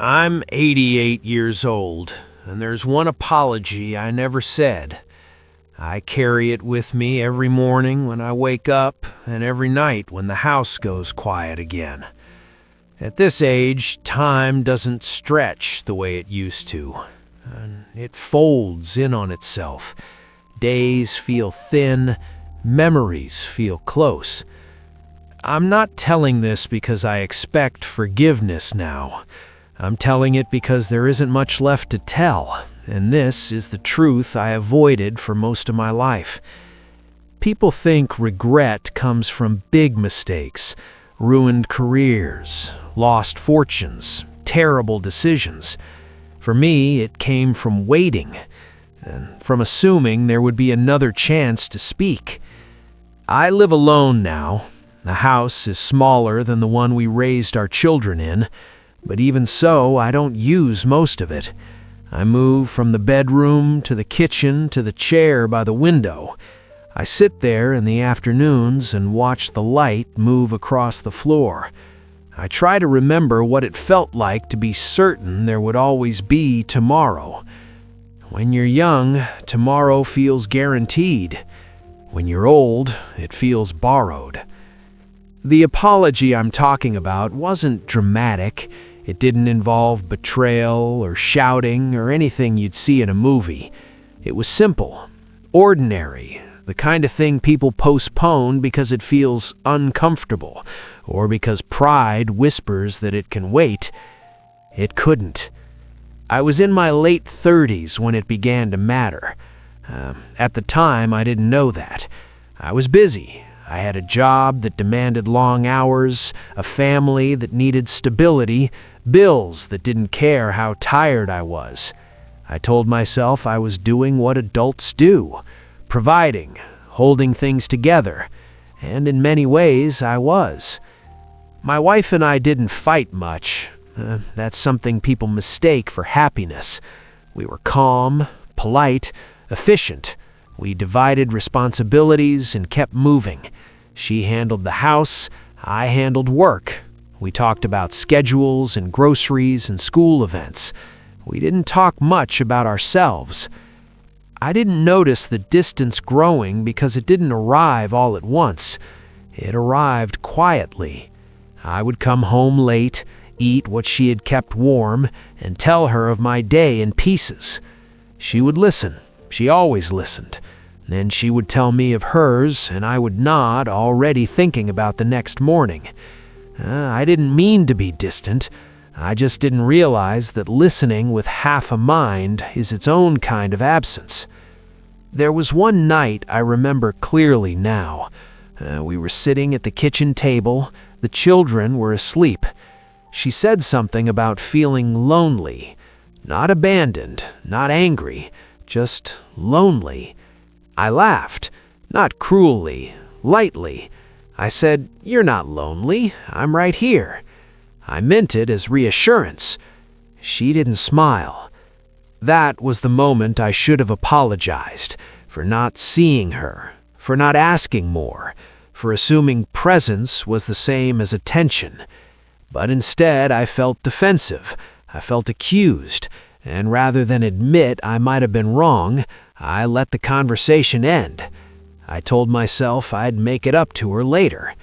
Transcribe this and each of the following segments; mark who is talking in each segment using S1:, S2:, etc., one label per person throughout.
S1: I'm 88 years old, and there's one apology I never said. I carry it with me every morning when I wake up and every night when the house goes quiet again. At this age, time doesn't stretch the way it used to, and it folds in on itself. Days feel thin, memories feel close. I'm not telling this because I expect forgiveness now. I'm telling it because there isn't much left to tell, and this is the truth I avoided for most of my life. People think regret comes from big mistakes, ruined careers, lost fortunes, terrible decisions. For me, it came from waiting, and from assuming there would be another chance to speak. I live alone now. The house is smaller than the one we raised our children in, but even so, I don't use most of it. I move from the bedroom to the kitchen to the chair by the window. I sit there in the afternoons and watch the light move across the floor. I try to remember what it felt like to be certain there would always be tomorrow. When you're young, tomorrow feels guaranteed. When you're old, it feels borrowed. The apology I'm talking about wasn't dramatic. It didn't involve betrayal or shouting or anything you'd see in a movie. It was simple, ordinary, the kind of thing people postpone because it feels uncomfortable or because pride whispers that it can wait. It couldn't. I was in my late 30s when it began to matter. At the time, I didn't know that. I was busy. I had a job that demanded long hours, a family that needed stability, bills that didn't care how tired I was. I told myself I was doing what adults do, providing, holding things together, and in many ways I was. My wife and I didn't fight much. That's something people mistake for happiness. We were calm, polite, efficient. We divided responsibilities and kept moving. She handled the house, I handled work. We talked about schedules and groceries and school events. We didn't talk much about ourselves. I didn't notice the distance growing because it didn't arrive all at once. It arrived quietly. I would come home late, eat what she had kept warm, and tell her of my day in pieces. She would listen. She always listened. Then she would tell me of hers, and I would nod, already thinking about the next morning. I didn't mean to be distant. I just didn't realize that listening with half a mind is its own kind of absence. There was one night I remember clearly now. We were sitting at the kitchen table. The children were asleep. She said something about feeling lonely. Not abandoned, not angry, just lonely. I laughed, not cruelly, lightly. I said, "You're not lonely. I'm right here." I meant it as reassurance. She didn't smile. That was the moment I should have apologized for not seeing her, for not asking more, for assuming presence was the same as attention. But instead, I felt defensive. I felt accused. And rather than admit I might have been wrong, I let the conversation end. I told myself I'd make it up to her later.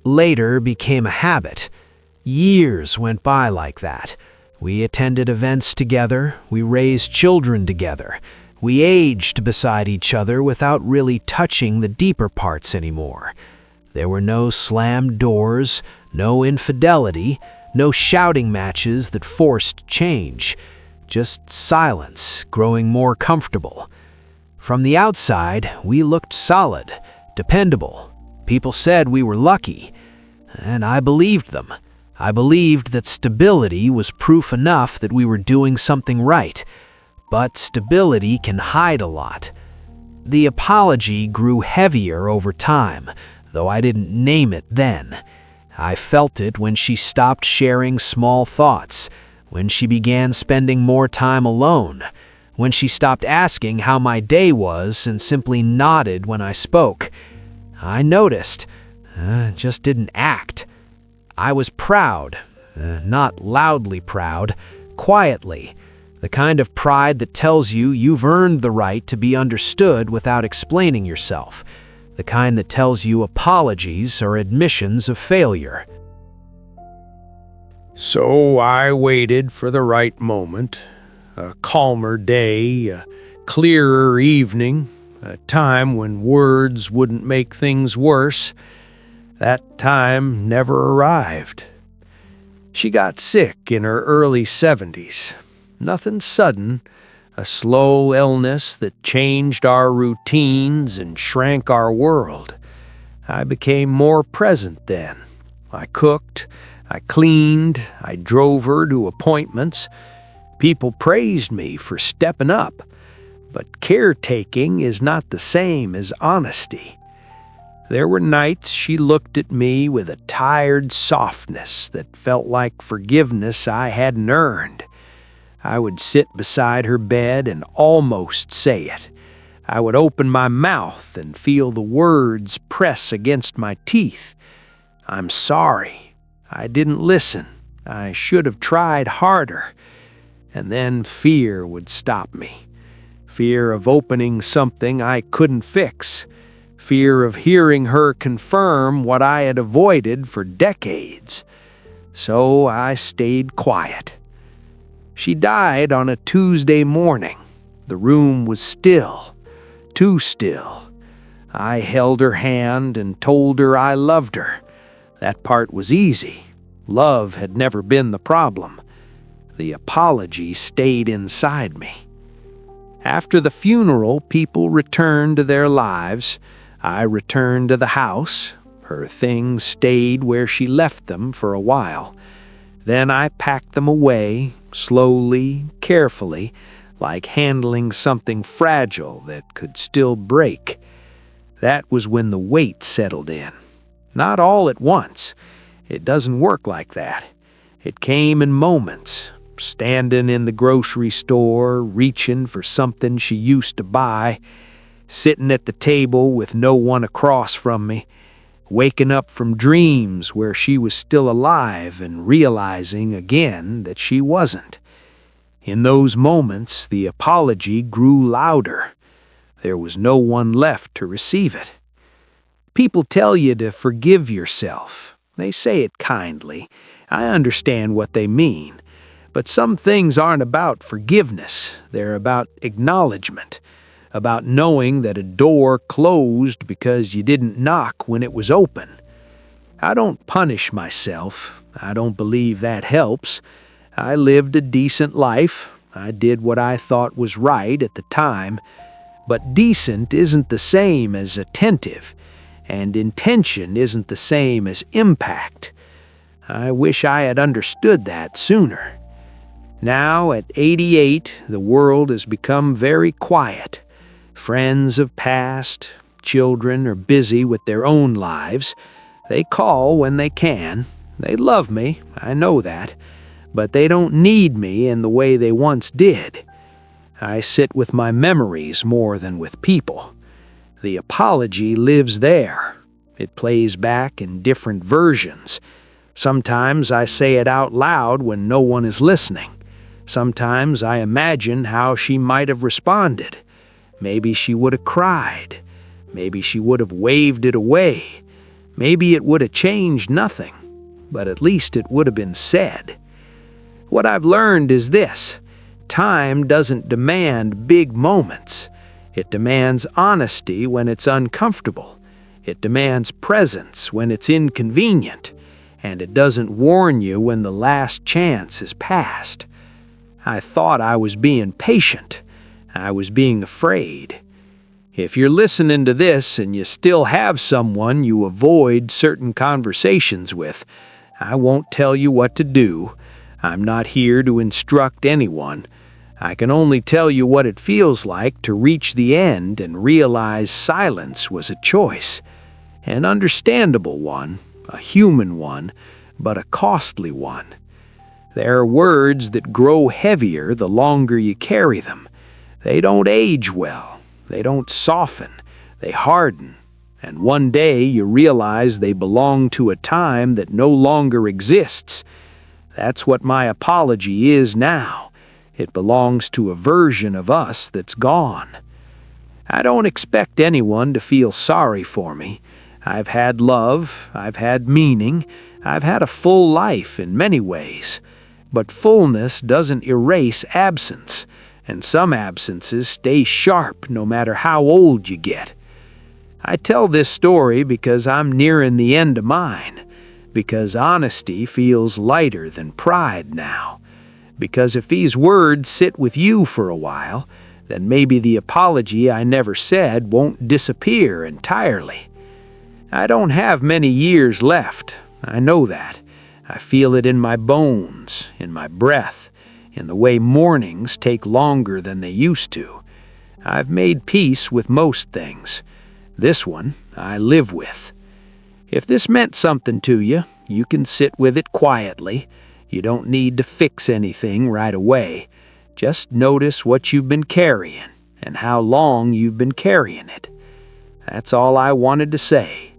S1: Later became a habit. Years went by like that. We attended events together. We raised children together. We aged beside each other without really touching the deeper parts anymore. There were no slammed doors, no infidelity, no shouting matches that forced change. Just silence, growing more comfortable. From the outside, we looked solid, dependable. People said we were lucky, and I believed them. I believed that stability was proof enough that we were doing something right. But stability can hide a lot. The apology grew heavier over time, though I didn't name it then. I felt it when she stopped sharing small thoughts, when she began spending more time alone, when she stopped asking how my day was and simply nodded when I spoke. I noticed, just didn't act. I was proud, Not loudly proud, quietly. The kind of pride that tells you you've earned the right to be understood without explaining yourself. The kind that tells you apologies are admissions of failure.
S2: So I waited for the right moment, a calmer day, a clearer evening, a time when words wouldn't make things worse. That time never arrived. She got sick in her early 70s. Nothing sudden, a slow illness that changed our routines and shrank our world. I became more present then. I cooked, I cleaned, I drove her to appointments. People praised me for stepping up, but caretaking is not the same as honesty. There were nights she looked at me with a tired softness that felt like forgiveness I hadn't earned. I would sit beside her bed and almost say it. I would open my mouth and feel the words press against my teeth. I'm sorry. I didn't listen. I should have tried harder. And then fear would stop me. Fear of opening something I couldn't fix. Fear of hearing her confirm what I had avoided for decades. So I stayed quiet. She died on a Tuesday morning. The room was still, too still. I held her hand and told her I loved her. That part was easy. Love had never been the problem. The apology stayed inside me. After the funeral, people returned to their lives. I returned to the house. Her things stayed where she left them for a while. Then I packed them away, slowly, carefully, like handling something fragile that could still break. That was when the weight settled in. Not all at once. It doesn't work like that. It came in moments, standing in the grocery store, reaching for something she used to buy, sitting at the table with no one across from me, waking up from dreams where she was still alive and realizing again that she wasn't. In those moments, the apology grew louder. There was no one left to receive it. People tell you to forgive yourself. They say it kindly. I understand what they mean. But some things aren't about forgiveness. They're about acknowledgement. About knowing that a door closed because you didn't knock when it was open. I don't punish myself. I don't believe that helps. I lived a decent life. I did what I thought was right at the time. But decent isn't the same as attentive, and intention isn't the same as impact. I wish I had understood that sooner. Now, at 88, the world has become very quiet. Friends have passed. Children are busy with their own lives. They call when they can. They love me, I know that. But they don't need me in the way they once did. I sit with my memories more than with people. The apology lives there. It plays back in different versions. Sometimes I say it out loud when no one is listening. Sometimes I imagine how she might have responded. Maybe she would have cried. Maybe she would have waved it away. Maybe it would have changed nothing. But at least it would have been said. What I've learned is this. Time doesn't demand big moments. It demands honesty when it's uncomfortable. It demands presence when it's inconvenient. And it doesn't warn you when the last chance is past. I thought I was being patient. I was being afraid. If you're listening to this and you still have someone you avoid certain conversations with, I won't tell you what to do. I'm not here to instruct anyone. I can only tell you what it feels like to reach the end and realize silence was a choice. An understandable one, a human one, but a costly one. There are words that grow heavier the longer you carry them. They don't age well. They don't soften. They harden. And one day you realize they belong to a time that no longer exists. That's what my apology is now. It belongs to a version of us that's gone. I don't expect anyone to feel sorry for me. I've had love, I've had meaning, I've had a full life in many ways. But fullness doesn't erase absence, and some absences stay sharp no matter how old you get. I tell this story because I'm nearing the end of mine, because honesty feels lighter than pride now, because if these words sit with you for a while, then maybe the apology I never said won't disappear entirely. I don't have many years left, I know that. I feel it in my bones, in my breath, in the way mornings take longer than they used to. I've made peace with most things. This one I live with. If this meant something to you, you can sit with it quietly. You don't need to fix anything right away. Just notice what you've been carrying and how long you've been carrying it. That's all I wanted to say.